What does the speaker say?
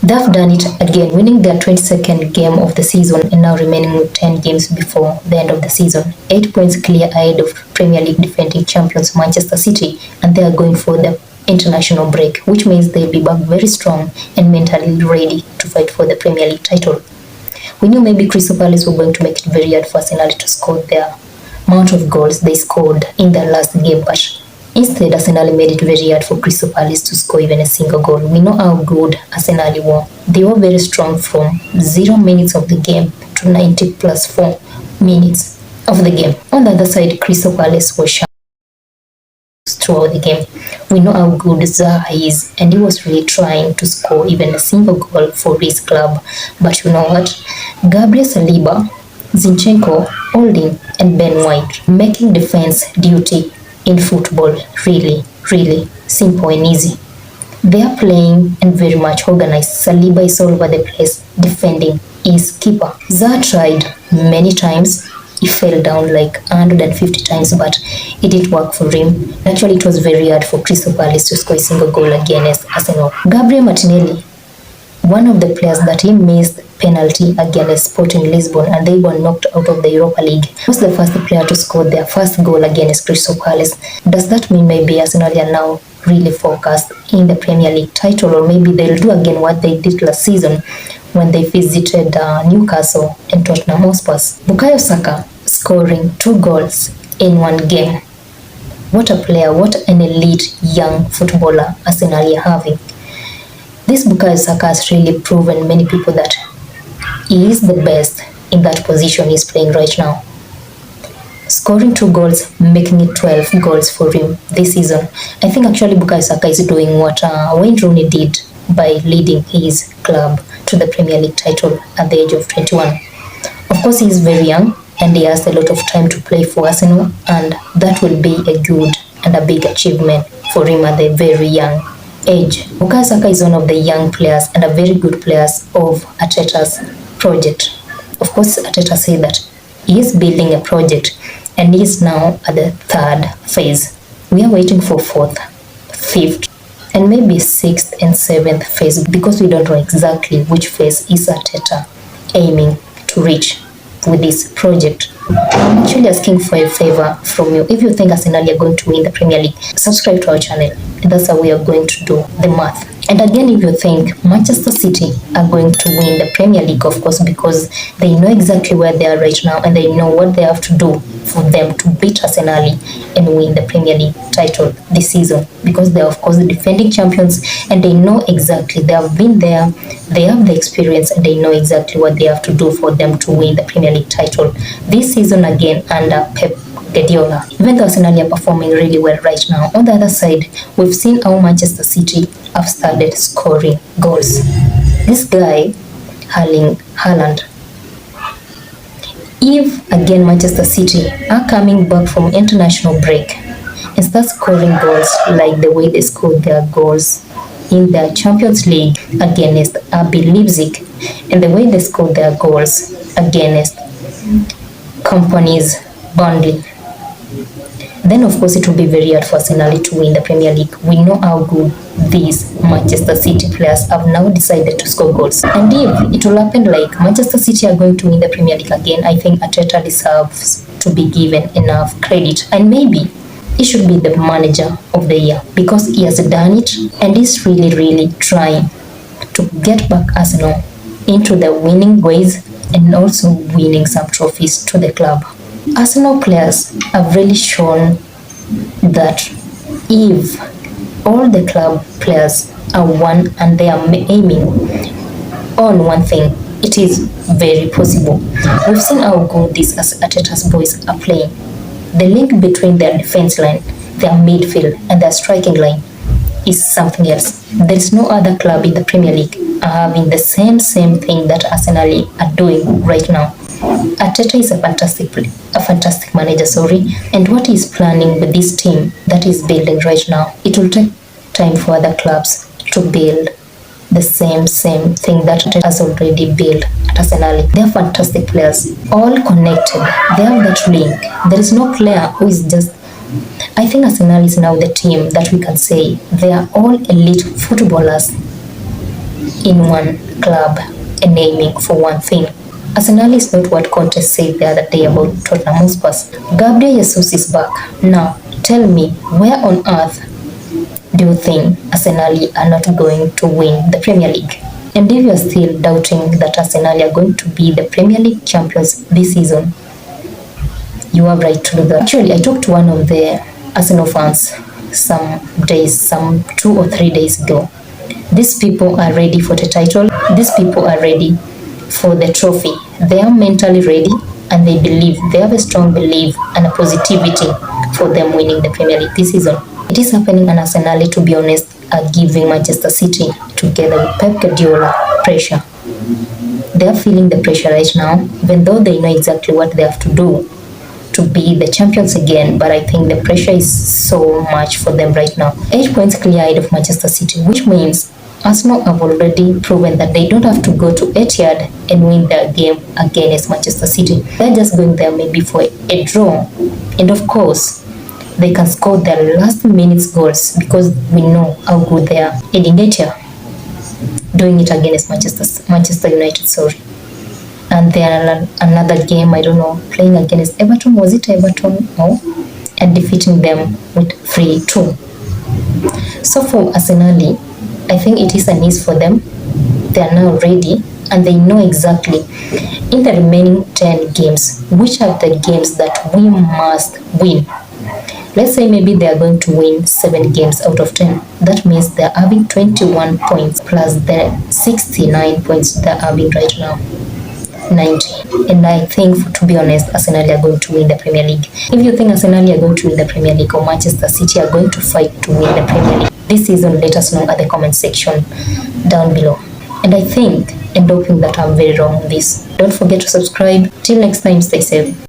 They've done it again, winning their 22nd game of the season and now remaining with 10 games before the end of the season. 8 points clear ahead of Premier League defending champions Manchester City, and they are going for the international break, which means they'll be back very strong and mentally ready to fight for the Premier League title. We knew maybe Crystal Palace were going to make it very hard for Arsenal to score their amount of goals they scored in their last game, but instead, Arsenal made it very hard for Crystal Palace to score even a single goal. We know how good Arsenal were. They were very strong from 0 minutes of the game to 90 plus 4 minutes of the game. On the other side, Crystal Palace was sharp throughout the game. We know how good Zaha is, and he was really trying to score even a single goal for his club. But you know what? Gabriel Saliba, Zinchenko, Holding, and Ben White making defense duty in football really simple and easy. They are playing and very much organized. Saliba is all over the place defending his keeper. Zaha tried many times. He fell down like 150 times, but it didn't work for him. Actually, it was very hard for Crystal Palace to score a single goal against Arsenal. Gabriel Martinelli, one of the players that he missed penalty against Sporting Lisbon and they were knocked out of the Europa League, was the first player to score their first goal against Crystal Palace. Does that mean maybe Arsenal are now really focused in the Premier League title, or maybe they'll do again what they did last season when they visited Newcastle and Tottenham Hotspur? Bukayo Saka scoring 2 goals in one game. What a player, what an elite young footballer Arsenal are having. This Bukayo Saka has really proven many people that he is the best in that position he's playing right now. Scoring 2 goals, making it 12 goals for him this season. I think actually Bukayo Saka is doing what Wayne Rooney did by leading his club to the Premier League title at the age of 21. Of course, he is very young and he has a lot of time to play for Arsenal, and that will be a good and a big achievement for him at a very young age. Bukayo Saka is one of the young players and a very good players of Arteta's project. Of course, Arteta said that he is building a project and he is now at the 3rd phase. We are waiting for 4th, 5th, and maybe 6th and 7th phase, because we don't know exactly which phase is Arteta aiming to reach with this project. I'm actually asking for a favor from you. If you think Arsenal are going to win the Premier League, subscribe to our channel. And that's how we are going to do the math. And again, if you think Manchester City are going to win the Premier League, of course, because they know exactly where they are right now and they know what they have to do for them to beat Arsenal and win the Premier League title this season, because they are, of course, the defending champions and they know exactly, they have been there, they have the experience, and they know exactly what they have to do for them to win the Premier League title this season again under Pep Guardiola. Even though Arsenal are performing really well right now, on the other side, we've seen how Manchester City have started scoring goals. This guy, Erling Haaland, if again Manchester City are coming back from international break and start scoring goals like the way they scored their goals in their Champions League against RB Leipzig and the way they scored their goals against Company's Burnley, then of course it will be very hard for Arsenal to win the Premier League. We know how good these Manchester City players have now decided to score goals. And if it will happen like Manchester City are going to win the Premier League again, I think Arteta deserves to be given enough credit. And maybe he should be the manager of the year, because he has done it and he's really trying to get back Arsenal into the winning ways and also winning some trophies to the club. Arsenal players have really shown that if all the club players are one and they are aiming on one thing, it is very possible. We've seen how good these Arteta's boys are playing. The link between their defense line, their midfield, and their striking line is something else. There is no other club in the Premier League having the same thing that Arsenal are doing right now. Arteta is a fantastic manager, and what he's planning with this team that he's building right now, it will take time for other clubs to build the same thing that Arteta has already built at Arsenal. They are fantastic players, all connected. They have that link. There is no player who is just... I think Arsenal is now the team that we can say they are all elite footballers in one club and aiming for one thing. Arsenal is not what Conte said the other day about Tottenham Hotspur. Gabriel Jesus is back. Now, tell me, where on earth do you think Arsenal are not going to win the Premier League? And if you are still doubting that Arsenal are going to be the Premier League champions this season, you are right to do that. Actually, I talked to one of the Arsenal fans some 2 or 3 days ago. These people are ready for the title. These people are ready for the trophy. They are mentally ready and they have a strong belief and a positivity for them winning the Premier League this season. It is happening, and Arsenal, to be honest, are giving Manchester City together with Pep Guardiola pressure. They are feeling the pressure right now, even though they know exactly what they have to do to be the champions again, but I think the pressure is so much for them right now. 8 points clear ahead of Manchester City, which means Arsenal have already proven that they don't have to go to Etihad and win their game against Manchester City. They're just going there maybe for a draw. And of course, they can score their last minutes goals because we know how good they are. Eddie Nketiah doing it against Manchester United, sorry. And then another game, I don't know, playing against Everton. Was it Everton? No. And defeating them with 3-2. So for Arsenal, I think it is a news for them. They are now ready and they know exactly in the remaining 10 games which are the games that we must win. Let's say maybe they are going to win 7 games out of 10. That means they are having 21 points plus the 69 points they are having right now. 90. And I think, to be honest, Arsenal are going to win the Premier League. If you think Arsenal are going to win the Premier League or Manchester City are going to fight to win the Premier League this season, let us know at the comment section down below. And I think and hoping that I'm very wrong on this. Don't forget to subscribe. Till next time, stay safe.